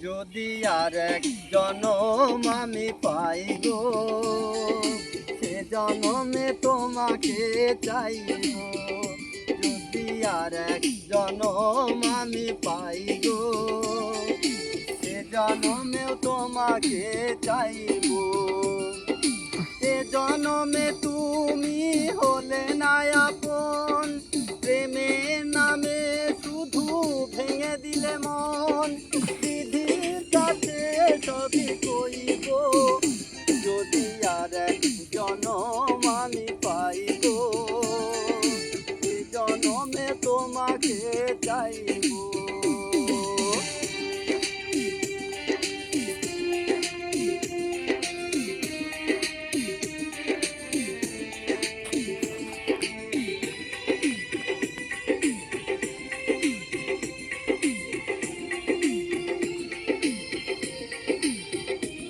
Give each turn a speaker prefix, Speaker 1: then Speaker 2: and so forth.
Speaker 1: যদি আর এক জনম আমি পাই গো, সে জনমে তোমাকে চাইব। যদি আর এক জনম আমি পাই গো, সে জনমেও তোমাকে চাইব। এ জনমে তুমি হলে না আপন, প্রেমের নামে শুধু ভেঙে দিলে মন। বিধির কাছে সবই